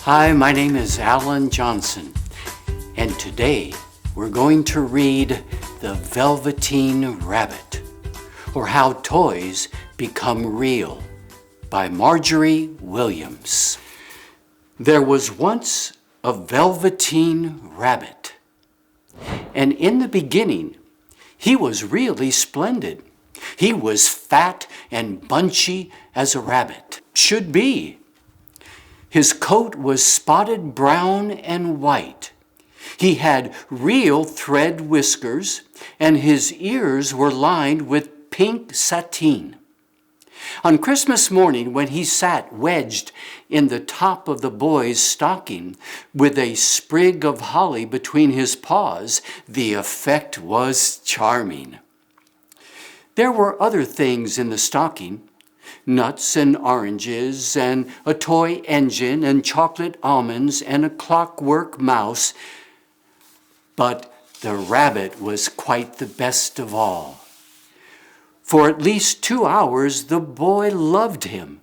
Hi, my name is Alan Johnson, and today we're going to read The Velveteen Rabbit, or How Toys Become Real, by Marjorie Williams. There was once a Velveteen Rabbit, and in the beginning, he was really splendid. He was fat and bunchy as a rabbit should be. His coat was spotted brown and white. He had real thread whiskers, and his ears were lined with pink sateen. On Christmas morning, when he sat wedged in the top of the boy's stocking with a sprig of holly between his paws, the effect was charming. There were other things in the stocking: nuts and oranges, and a toy engine, and chocolate almonds, and a clockwork mouse. But the rabbit was quite the best of all. For at least 2 hours, the boy loved him.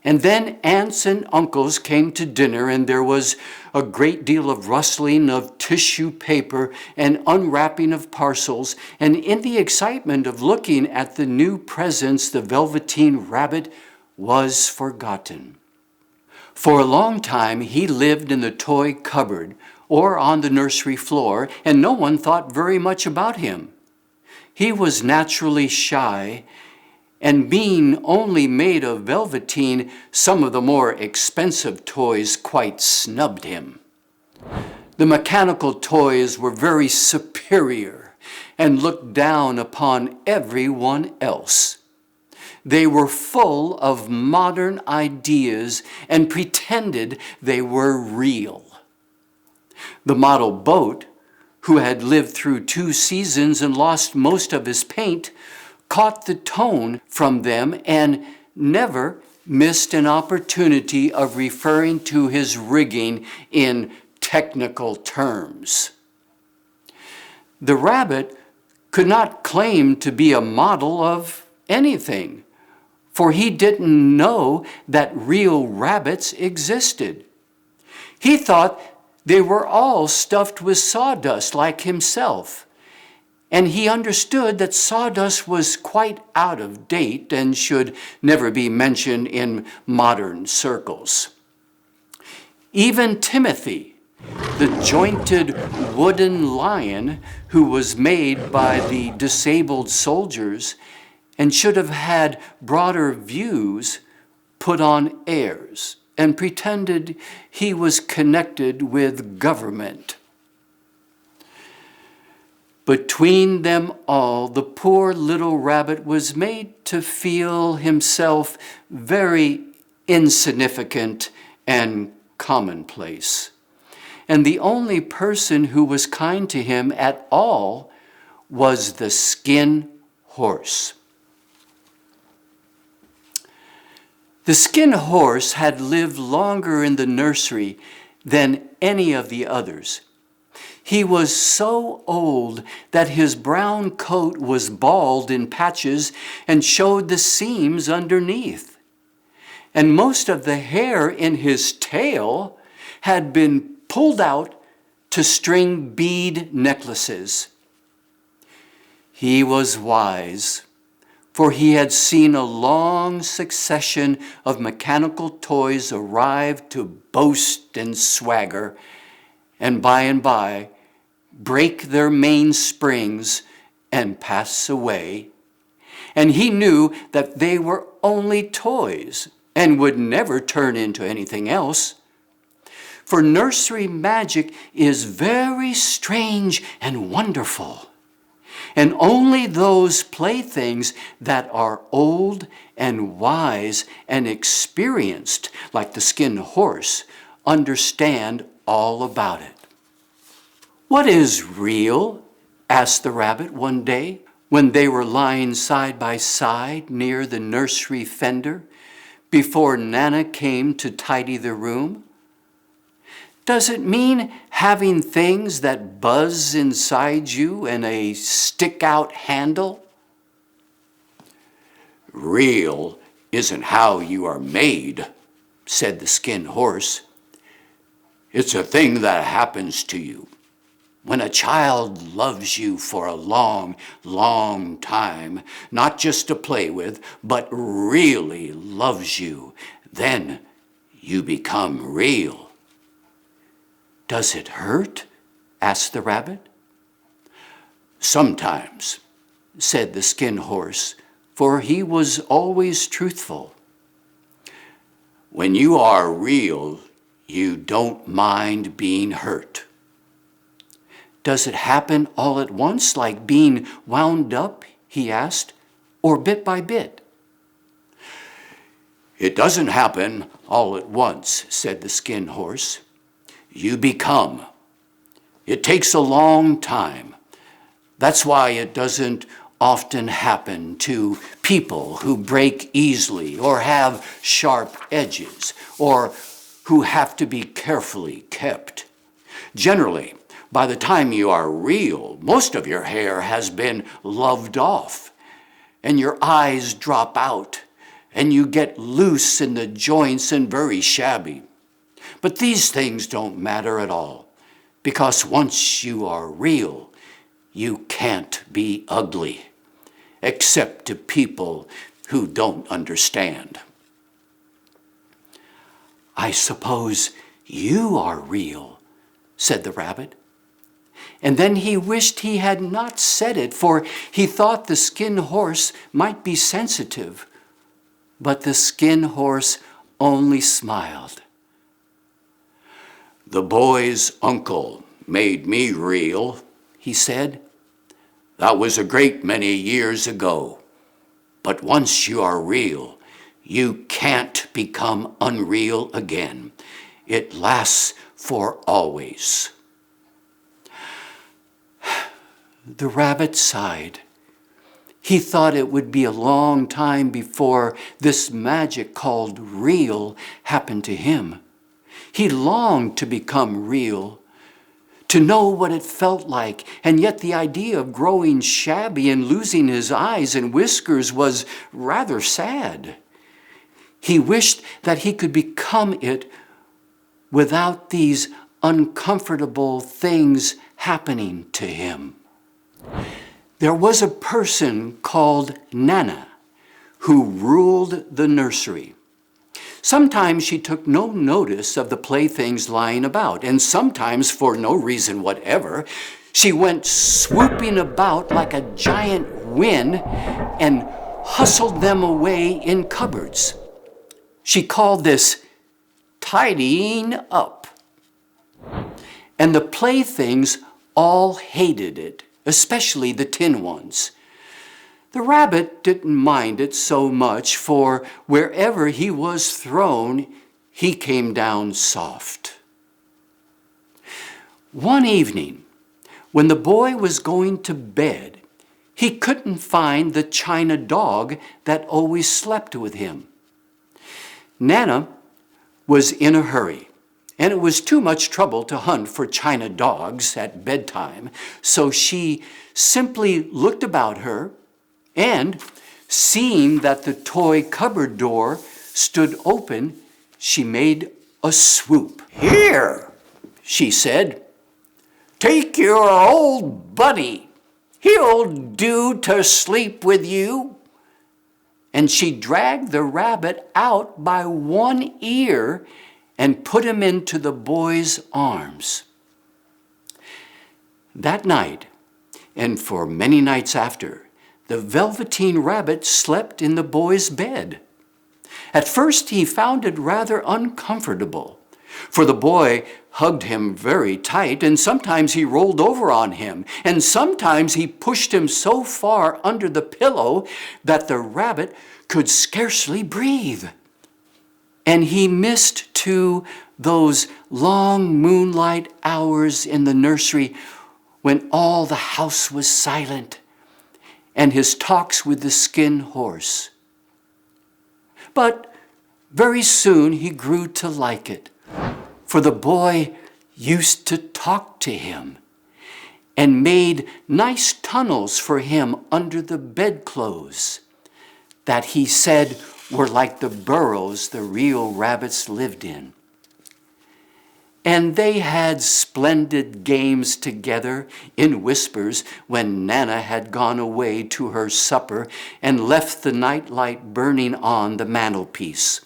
And then aunts and uncles came to dinner, and there was a great deal of rustling of tissue paper and unwrapping of parcels. And in the excitement of looking at the new presents, the Velveteen Rabbit was forgotten. For a long time, he lived in the toy cupboard or on the nursery floor, and no one thought very much about him. He was naturally shy, and being only made of velveteen, some of the more expensive toys quite snubbed him. The mechanical toys were very superior and looked down upon everyone else. They were full of modern ideas and pretended they were real. The model boat, who had lived through 2 seasons and lost most of his paint, caught the tone from them and never missed an opportunity of referring to his rigging in technical terms. The rabbit could not claim to be a model of anything, for he didn't know that real rabbits existed. He thought they were all stuffed with sawdust like himself. And he understood that sawdust was quite out of date and should never be mentioned in modern circles. Even Timothy, the jointed wooden lion who was made by the disabled soldiers and should have had broader views, put on airs and pretended he was connected with government. Between them all, the poor little rabbit was made to feel himself very insignificant and commonplace. And the only person who was kind to him at all was the skin horse. The skin horse had lived longer in the nursery than any of the others. He was so old that his brown coat was bald in patches and showed the seams underneath. And most of the hair in his tail had been pulled out to string bead necklaces. He was wise, for he had seen a long succession of mechanical toys arrive to boast and swagger, and by break their mainsprings and pass away. And he knew that they were only toys and would never turn into anything else. For nursery magic is very strange and wonderful, and only those playthings that are old and wise and experienced, like the skin horse, understand all about it. "What is real?" asked the rabbit one day when they were lying side by side near the nursery fender before Nana came to tidy the room. "Does it mean having things that buzz inside you and a stick-out handle?" "Real isn't how you are made," said the skin horse. It's a thing that happens to you. When a child loves you for a long, long time, not just to play with, but really loves you, then you become real. Does it hurt? Asked the rabbit. Sometimes, said the skin horse, for he was always truthful. When you are real, you don't mind being hurt. Does it happen all at once, like being wound up, he asked, or bit by bit? It doesn't happen all at once, said the skin horse. You become. It takes a long time. That's why it doesn't often happen to people who break easily or have sharp edges or who have to be carefully kept. Generally, by the time you are real, most of your hair has been loved off, and your eyes drop out, and you get loose in the joints and very shabby. But these things don't matter at all, because once you are real, you can't be ugly, except to people who don't understand. I suppose you are real, said the rabbit. And then he wished he had not said it, for he thought the skin horse might be sensitive. But the skin horse only smiled. The boy's uncle made me real, he said. That was a great many years ago. But once you are real, you can't become unreal again. It lasts for always. The rabbit sighed. He thought it would be a long time before this magic called real happened to him. He longed to become real, to know what it felt like, and yet the idea of growing shabby and losing his eyes and whiskers was rather sad. He wished that he could become it without these uncomfortable things happening to him. There was a person called Nana who ruled the nursery. Sometimes she took no notice of the playthings lying about, and sometimes, for no reason whatever, she went swooping about like a giant wind and hustled them away in cupboards. She called this tidying up. And the playthings all hated it, especially the tin ones. The rabbit didn't mind it so much, for wherever he was thrown, he came down soft. One evening, when the boy was going to bed, he couldn't find the china dog that always slept with him. Nana was in a hurry, and it was too much trouble to hunt for china dogs at bedtime, so she simply looked about her and, seeing that the toy cupboard door stood open, she made a swoop. "Here," she said, "take your old buddy. He'll do to sleep with you." And she dragged the rabbit out by one ear and put him into the boy's arms. That night, and for many nights after, the Velveteen Rabbit slept in the boy's bed. At first, he found it rather uncomfortable, for the boy hugged him very tight, and sometimes he rolled over on him, and sometimes he pushed him so far under the pillow that the rabbit could scarcely breathe. And he missed, too, those long moonlight hours in the nursery when all the house was silent, and his talks with the skin horse. But very soon he grew to like it, for the boy used to talk to him and made nice tunnels for him under the bedclothes that he said were like the burrows the real rabbits lived in. And they had splendid games together in whispers when Nana had gone away to her supper and left the nightlight burning on the mantelpiece.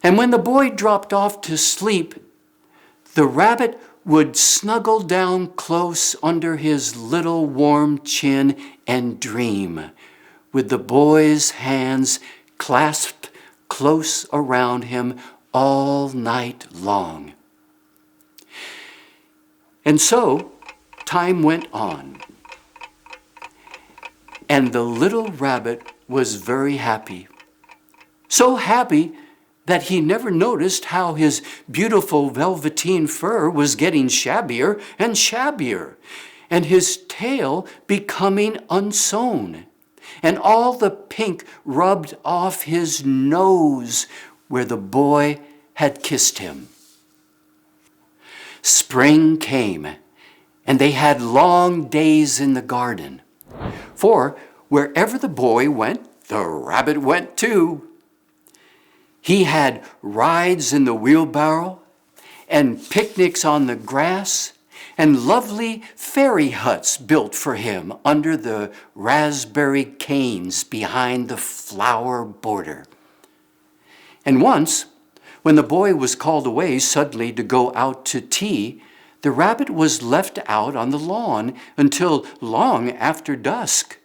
And when the boy dropped off to sleep, the rabbit would snuggle down close under his little warm chin and dream, with the boy's hands clasped close around him all night long. And so time went on, and the little rabbit was very happy. So happy that he never noticed how his beautiful velveteen fur was getting shabbier and shabbier, and his tail becoming unsewn, and all the pink rubbed off his nose where the boy had kissed him. Spring came, and they had long days in the garden, for wherever the boy went, the rabbit went too. He had rides in the wheelbarrow, and picnics on the grass, and lovely fairy huts built for him under the raspberry canes behind the flower border. And once, when the boy was called away suddenly to go out to tea, the rabbit was left out on the lawn until long after dusk.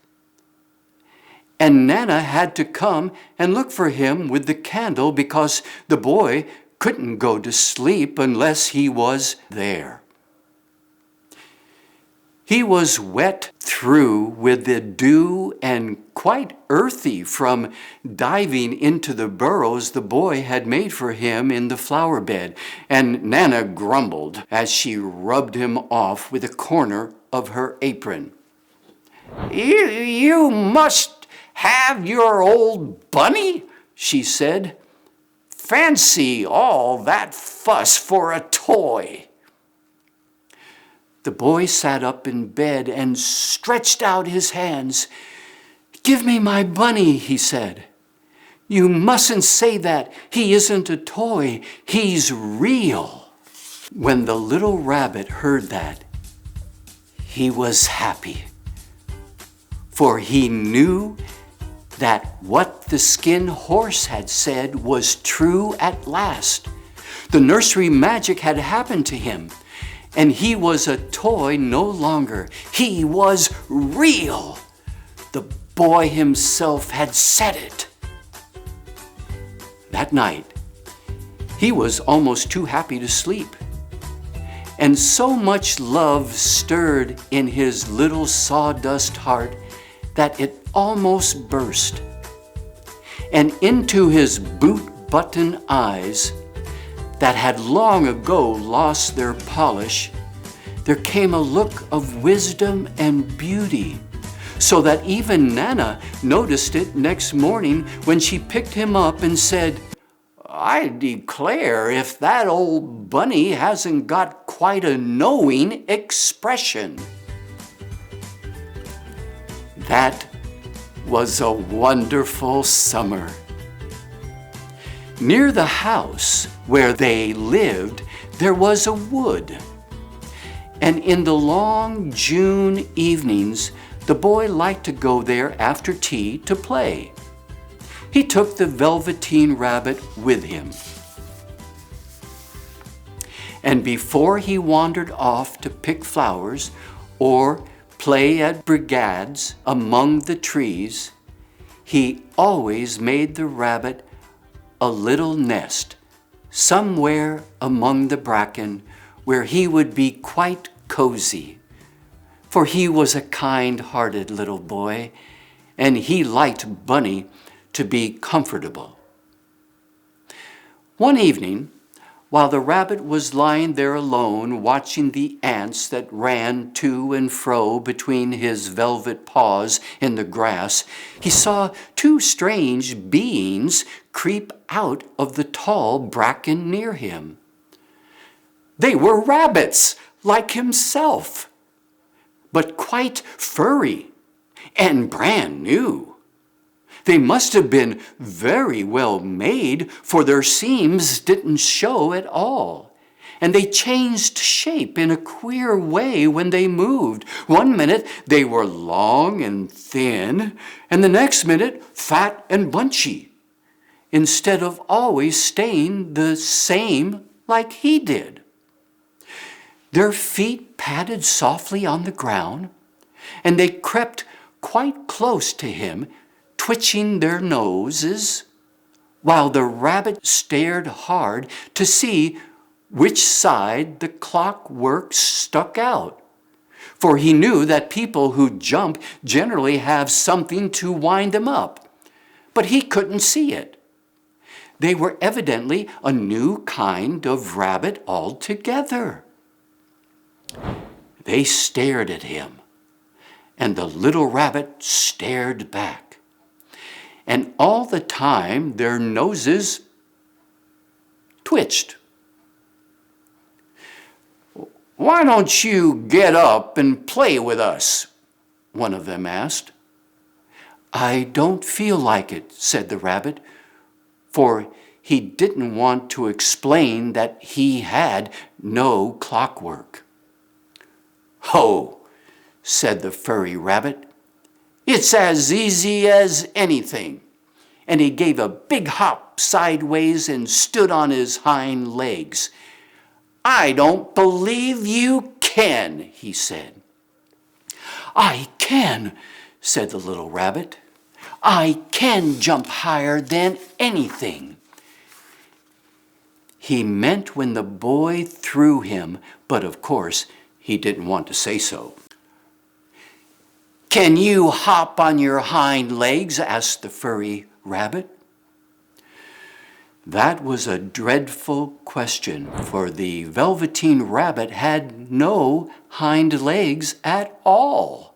And Nana had to come and look for him with the candle because the boy couldn't go to sleep unless he was there. He was wet through with the dew and quite earthy from diving into the burrows the boy had made for him in the flower bed, and Nana grumbled as she rubbed him off with a corner of her apron. You must have your old bunny," she said. "Fancy all that fuss for a toy." The boy sat up in bed and stretched out his hands. "Give me my bunny," he said. "You mustn't say that. He isn't a toy. He's real." When the little rabbit heard that, he was happy, for he knew that what the skin horse had said was true at last. The nursery magic had happened to him, and he was a toy no longer. He was real. The boy himself had said it. That night, he was almost too happy to sleep, and so much love stirred in his little sawdust heart that it almost burst. And into his boot-button eyes that had long ago lost their polish, there came a look of wisdom and beauty, so that even Nana noticed it next morning when she picked him up and said, "I declare if that old bunny hasn't got quite a knowing expression." That was a wonderful summer. Near the house where they lived, there was a wood. And in the long June evenings, the boy liked to go there after tea to play. He took the Velveteen Rabbit with him. And before he wandered off to pick flowers or play at brigades among the trees, he always made the rabbit a little nest somewhere among the bracken where he would be quite cozy. For he was a kind-hearted little boy, and he liked Bunny to be comfortable. One evening, while the rabbit was lying there alone watching the ants that ran to and fro between his velvet paws in the grass, he saw two strange beings creep out of the tall bracken near him. They were rabbits, like himself, but quite furry and brand new. They must have been very well made, for their seams didn't show at all, And they changed shape in a queer way when they moved. One minute they were long and thin, and the next minute fat and bunchy, instead of always staying the same like he did. Their feet padded softly on the ground, and they crept quite close to him, twitching their noses, while the rabbit stared hard to see which side the clockwork stuck out. For he knew that people who jump generally have something to wind them up, but he couldn't see it. They were evidently a new kind of rabbit altogether. They stared at him, and the little rabbit stared back. And all the time their noses twitched. "Why don't you get up and play with us?" one of them asked. "I don't feel like it," said the rabbit, for he didn't want to explain that he had no clockwork. "Oh," said the furry rabbit, "it's as easy as anything." And he gave a big hop sideways and stood on his hind legs. "I don't believe you can," he said. "I can," said the little rabbit. "I can jump higher than anything." He meant when the boy threw him, but of course he didn't want to say so. "Can you hop on your hind legs?" asked the furry rabbit. That was a dreadful question, for the Velveteen Rabbit had no hind legs at all.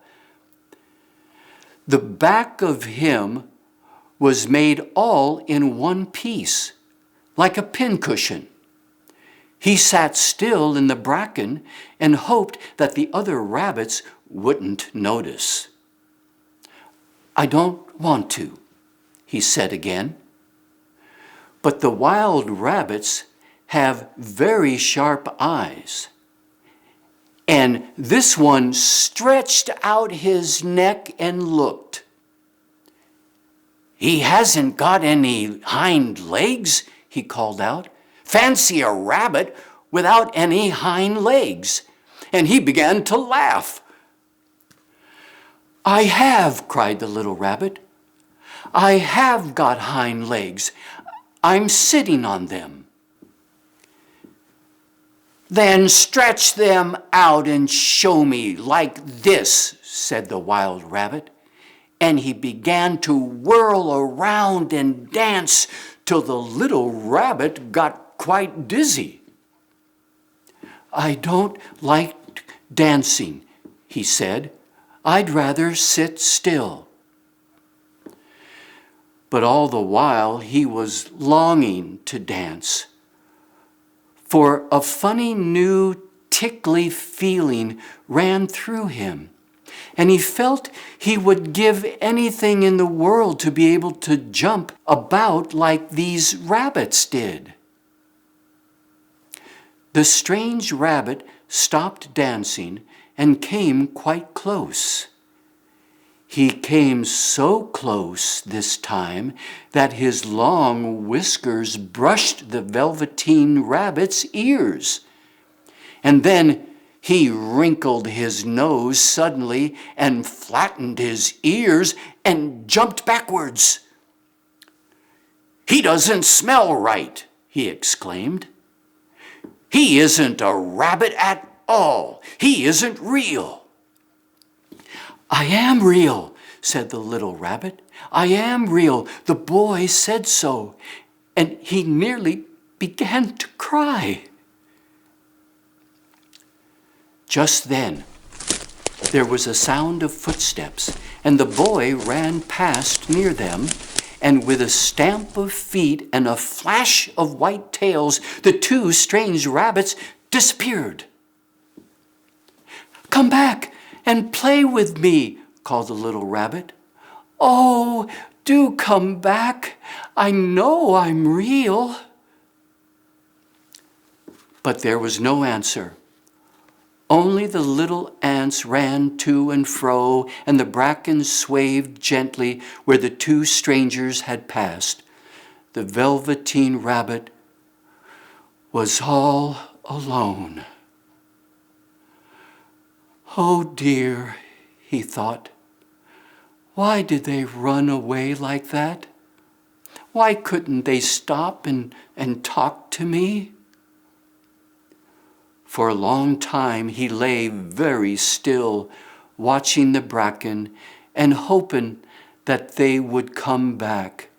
The back of him was made all in one piece, like a pincushion. He sat still in the bracken and hoped that the other rabbits wouldn't notice. "I don't want to," he said again. But the wild rabbits have very sharp eyes, and this one stretched out his neck and looked. "He hasn't got any hind legs," he called out. "Fancy a rabbit without any hind legs." And he began to laugh. "I have," cried the little rabbit. "I have got hind legs. I'm sitting on them." "Then stretch them out and show me like this," said the wild rabbit. And he began to whirl around and dance till the little rabbit got quite dizzy. "I don't like dancing," he said. "I'd rather sit still." But all the while he was longing to dance, for a funny new tickly feeling ran through him, and he felt he would give anything in the world to be able to jump about like these rabbits did. The strange rabbit stopped dancing and came quite close. He came so close this time that his long whiskers brushed the Velveteen Rabbit's ears. And then he wrinkled his nose suddenly and flattened his ears and jumped backwards. "He doesn't smell right," he exclaimed. "He isn't a rabbit at all. He isn't real." "I am real," said the little rabbit. "I am real. The boy said so." And he nearly began to cry. Just then, there was a sound of footsteps, and the boy ran past near them, and with a stamp of feet and a flash of white tails, the two strange rabbits disappeared. "Come back and play with me," called the little rabbit. "Oh, do come back. I know I'm real." But there was no answer. Only the little ants ran to and fro, and the bracken swayed gently where the two strangers had passed. The Velveteen Rabbit was all alone. Oh dear, he thought. Why did they run away like that? Why couldn't they stop and talk to me? For a long time he lay very still, watching the bracken and hoping that they would come back.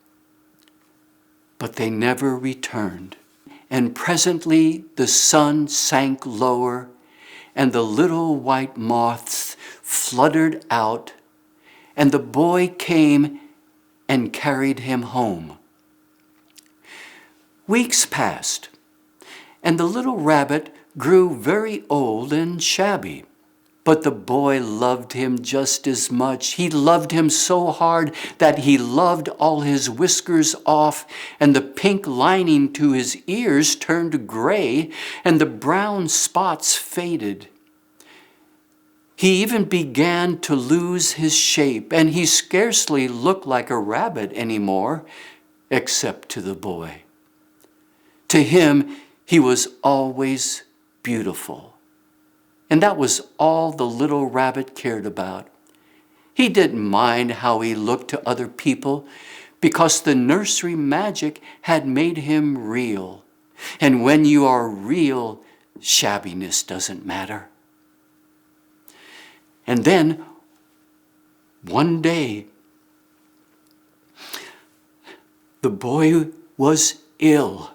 But they never returned. And presently the sun sank lower, and the little white moths fluttered out, and the boy came and carried him home. Weeks passed, and the little rabbit grew very old and shabby. But the boy loved him just as much. He loved him so hard that he loved all his whiskers off, and the pink lining to his ears turned gray, and the brown spots faded. He even began to lose his shape, and he scarcely looked like a rabbit anymore, except to the boy. To him, he was always beautiful. And that was all the little rabbit cared about. He didn't mind how he looked to other people, because the nursery magic had made him real. And when you are real, shabbiness doesn't matter. And then, one day, the boy was ill.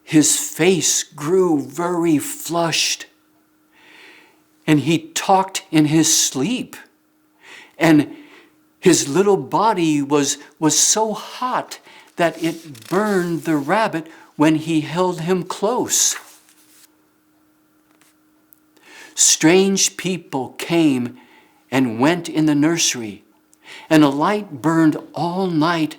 His face grew very flushed, and he talked in his sleep. And his little body was so hot that it burned the rabbit when he held him close. Strange people came and went in the nursery, and a light burned all night,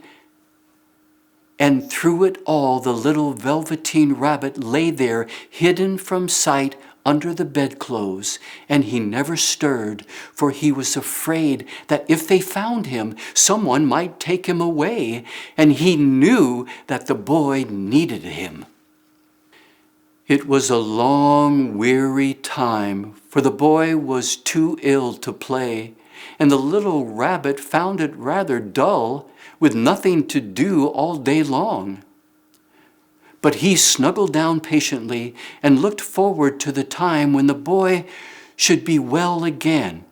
and through it all the little Velveteen Rabbit lay there, hidden from sight under the bedclothes, and he never stirred, for he was afraid that if they found him, someone might take him away, and he knew that the boy needed him. It was a long, weary time, for the boy was too ill to play, and the little rabbit found it rather dull, with nothing to do all day long. But he snuggled down patiently and looked forward to the time when the boy should be well again.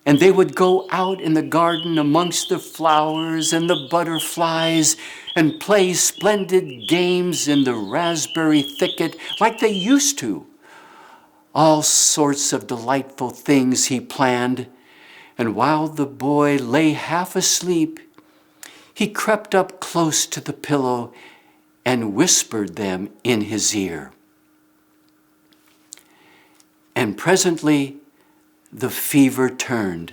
And they would go out in the garden amongst the flowers and the butterflies and play splendid games in the raspberry thicket like they used to. All sorts of delightful things he planned, and while the boy lay half asleep, he crept up close to the pillow and whispered them in his ear. And presently the fever turned,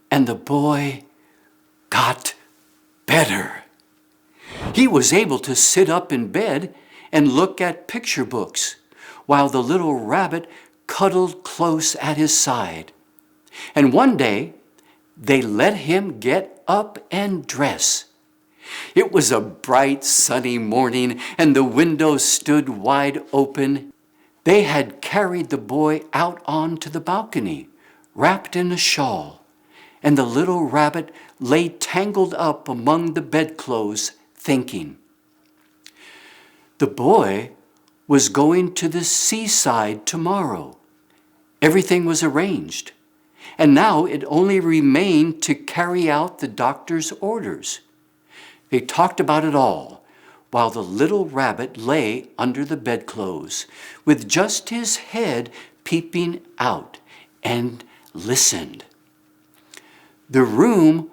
and the boy got better. He was able to sit up in bed and look at picture books, while the little rabbit cuddled close at his side. And one day, they let him get up and dress. It was a bright, sunny morning, and the windows stood wide open. They had carried the boy out onto the balcony, wrapped in a shawl, and the little rabbit lay tangled up among the bedclothes, thinking. The boy was going to the seaside tomorrow. Everything was arranged, and now it only remained to carry out the doctor's orders. They talked about it all, while the little rabbit lay under the bedclothes, with just his head peeping out, and listened. The room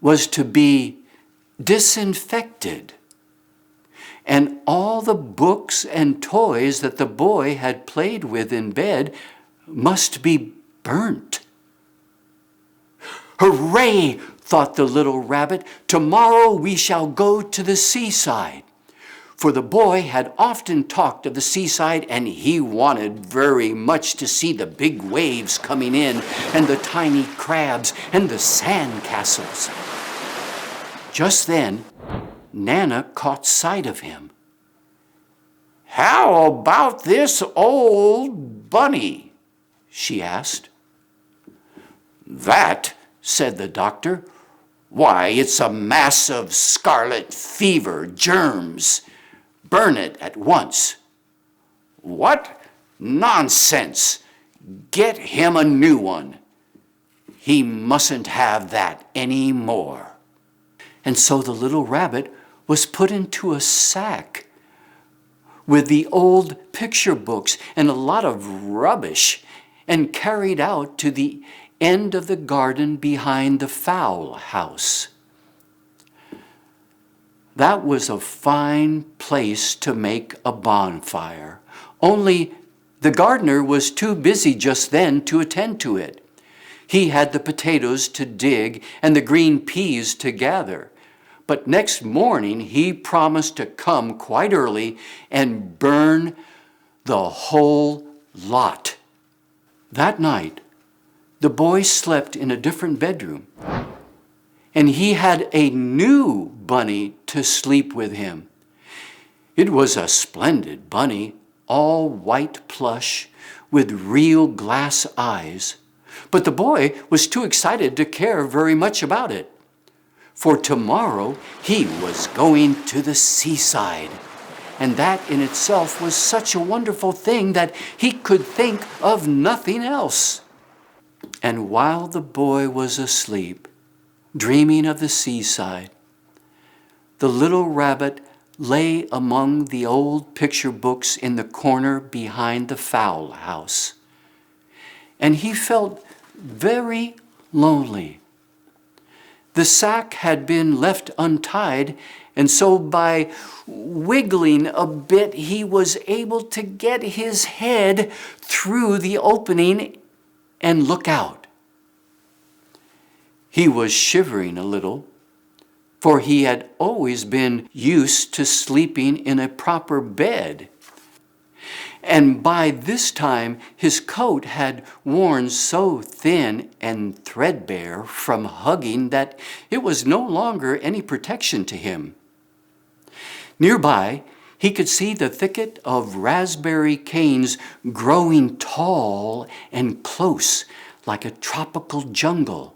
was to be disinfected, and all the books and toys that the boy had played with in bed must be burnt. Hooray, thought the little rabbit, tomorrow we shall go to the seaside. for the boy had often talked of the seaside, and he wanted very much to see the big waves coming in and the tiny crabs and the sand castles. Just then, Nana caught sight of him. "How about this old bunny?" she asked. "That," said the doctor, "why, it's a mass of scarlet fever germs. Burn it at once." "What nonsense! Get him a new one. He mustn't have that any more." And so the little rabbit was put into a sack with the old picture books and a lot of rubbish and carried out to the end of the garden behind the fowl house. That was a fine place to make a bonfire, only the gardener was too busy just then to attend to it. He had the potatoes to dig and the green peas to gather. But next morning he promised to come quite early and burn the whole lot. That night, the boy slept in a different bedroom, and he had a new bunny to sleep with him. It was a splendid bunny, all white plush, with real glass eyes. But the boy was too excited to care very much about it. For tomorrow he was going to the seaside, and that in itself was such a wonderful thing that he could think of nothing else. And while the boy was asleep, dreaming of the seaside, the little rabbit lay among the old picture books in the corner behind the fowl house. And he felt very lonely. The sack had been left untied, and so by wiggling a bit, he was able to get his head through the opening and look out. He was shivering a little, for he had always been used to sleeping in a proper bed. And by this time his coat had worn so thin and threadbare from hugging that it was no longer any protection to him. Nearby, he could see the thicket of raspberry canes growing tall and close like a tropical jungle,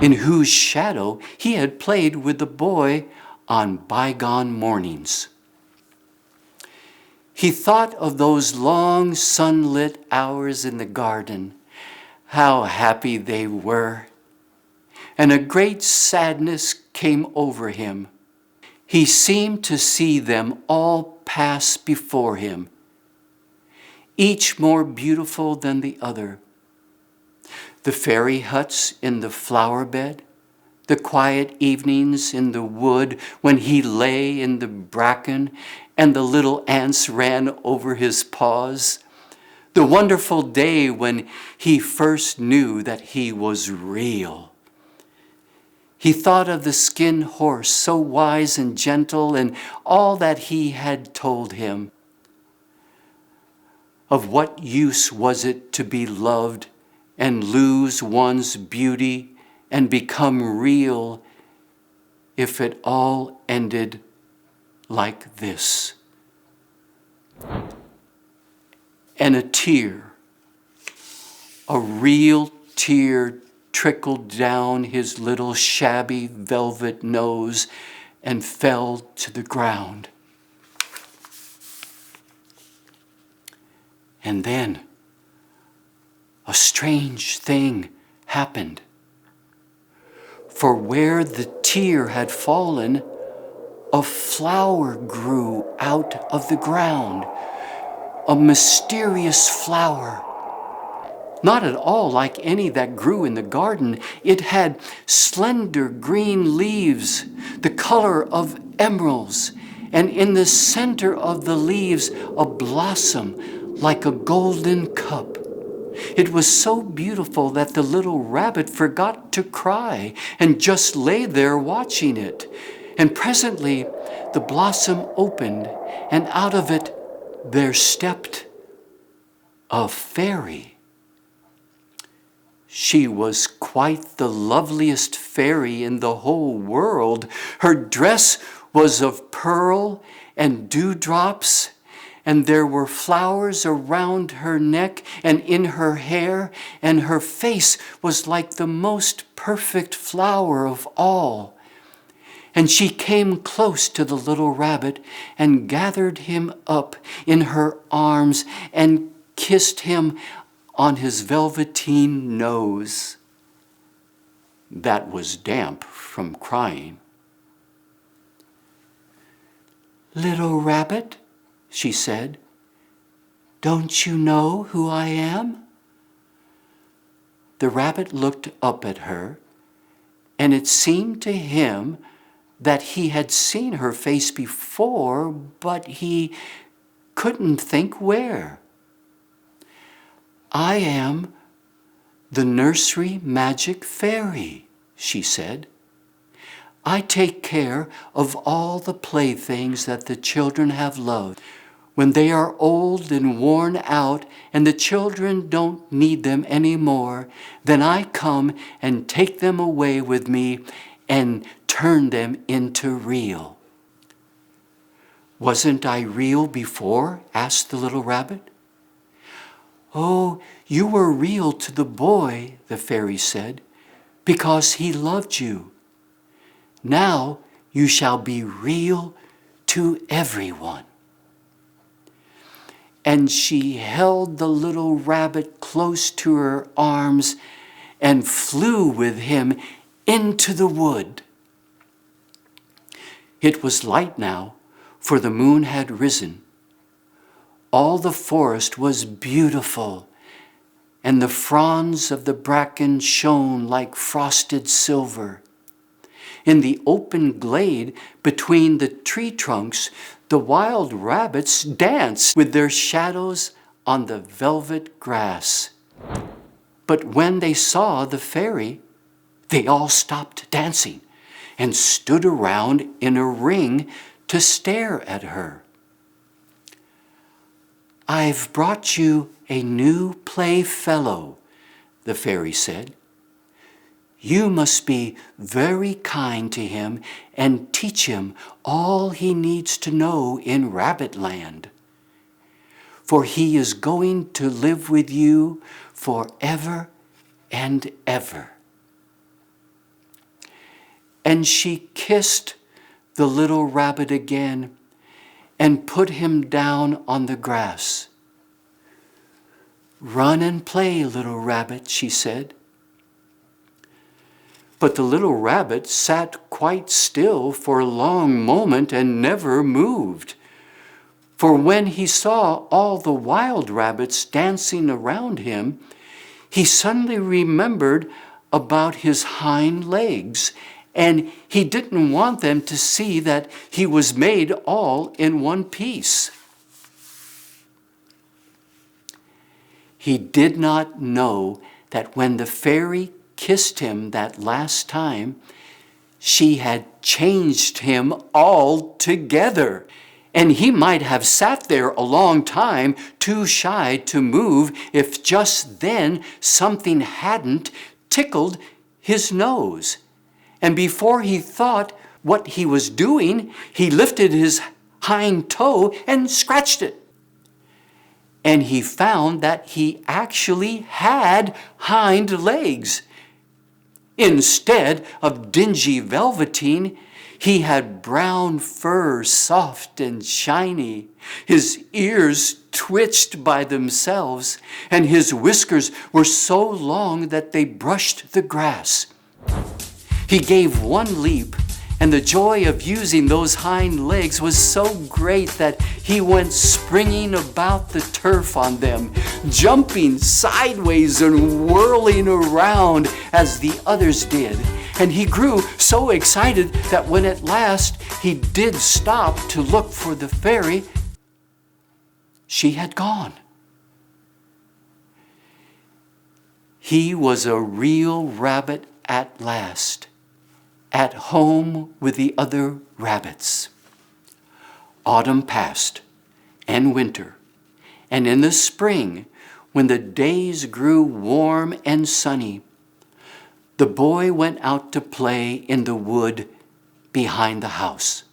in whose shadow he had played with the boy on bygone mornings. He thought of those long sunlit hours in the garden, how happy they were, and a great sadness came over him. He seemed to see them all pass before him, each more beautiful than the other. The fairy huts in the flower bed, the quiet evenings in the wood when he lay in the bracken and the little ants ran over his paws, the wonderful day when he first knew that he was real. He thought of the skin horse, so wise and gentle, and all that he had told him. Of what use was it to be loved and lose one's beauty and become real if it all ended like this? And a tear, a real tear, trickled down his little shabby velvet nose and fell to the ground. And then a strange thing happened. For where the tear had fallen, a flower grew out of the ground, a mysterious flower. Not at all like any that grew in the garden. It had slender green leaves, the color of emeralds, and in the center of the leaves, a blossom like a golden cup. It was so beautiful that the little rabbit forgot to cry and just lay there watching it. And presently the blossom opened, and out of it there stepped a fairy. She was quite the loveliest fairy in the whole world. Her dress was of pearl and dewdrops, and there were flowers around her neck and in her hair, and her face was like the most perfect flower of all. And she came close to the little rabbit and gathered him up in her arms and kissed him on his velveteen nose that was damp from crying. "Little rabbit," she said, "don't you know who I am?" The rabbit looked up at her, and it seemed to him that he had seen her face before, but he couldn't think where. "I am the nursery magic fairy," she said. "I take care of all the playthings that the children have loved. When they are old and worn out and the children don't need them anymore, then I come and take them away with me and turn them into real." "Wasn't I real before?" asked the little rabbit. "Oh, you were real to the boy," the fairy said, "because he loved you. Now you shall be real to everyone." And she held the little rabbit close to her arms and flew with him into the wood. It was light now, for the moon had risen. All the forest was beautiful, and the fronds of the bracken shone like frosted silver. In the open glade between the tree trunks, the wild rabbits danced with their shadows on the velvet grass. But when they saw the fairy, they all stopped dancing and stood around in a ring to stare at her. "I've brought you a new playfellow," the fairy said. "You must be very kind to him and teach him all he needs to know in Rabbitland. For he is going to live with you forever and ever." And she kissed the little rabbit again and put him down on the grass. "Run and play, little rabbit," she said. But the little rabbit sat quite still for a long moment and never moved. For when he saw all the wild rabbits dancing around him, he suddenly remembered about his hind legs, and he didn't want them to see that he was made all in one piece. He did not know that when the fairy kissed him that last time, she had changed him altogether. And he might have sat there a long time, too shy to move, if just then something hadn't tickled his nose. And before he thought what he was doing, he lifted his hind toe and scratched it. And he found that he actually had hind legs. Instead of dingy velveteen, he had brown fur, soft and shiny. His ears twitched by themselves, and his whiskers were so long that they brushed the grass. He gave one leap, and the joy of using those hind legs was so great that he went springing about the turf on them, jumping sideways and whirling around as the others did. And he grew so excited that when at last he did stop to look for the fairy, she had gone. He was a real rabbit at last. at home with the other rabbits. Autumn passed, and winter, and in the spring, when the days grew warm and sunny, the boy went out to play in the wood behind the house.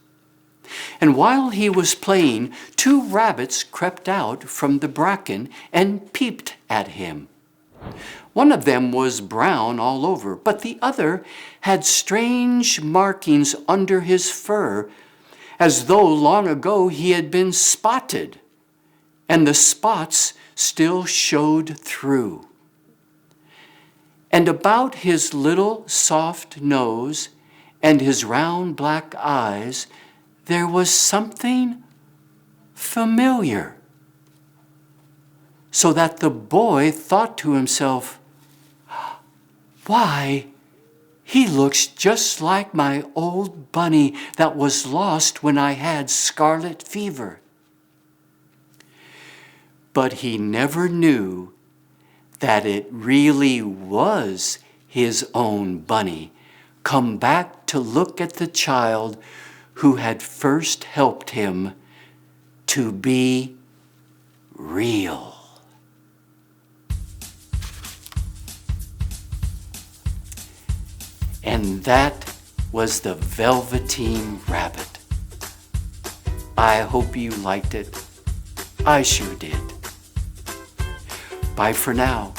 And while he was playing, 2 rabbits crept out from the bracken and peeped at him. One of them was brown all over, but the other had strange markings under his fur, as though long ago he had been spotted, and the spots still showed through. And about his little soft nose and his round black eyes, there was something familiar, so that the boy thought to himself, "Why, he looks just like my old bunny that was lost when I had scarlet fever." But he never knew that it really was his own bunny, come back to look at the child who had first helped him to be real. And that was the Velveteen Rabbit. I hope you liked it. I sure did. Bye for now.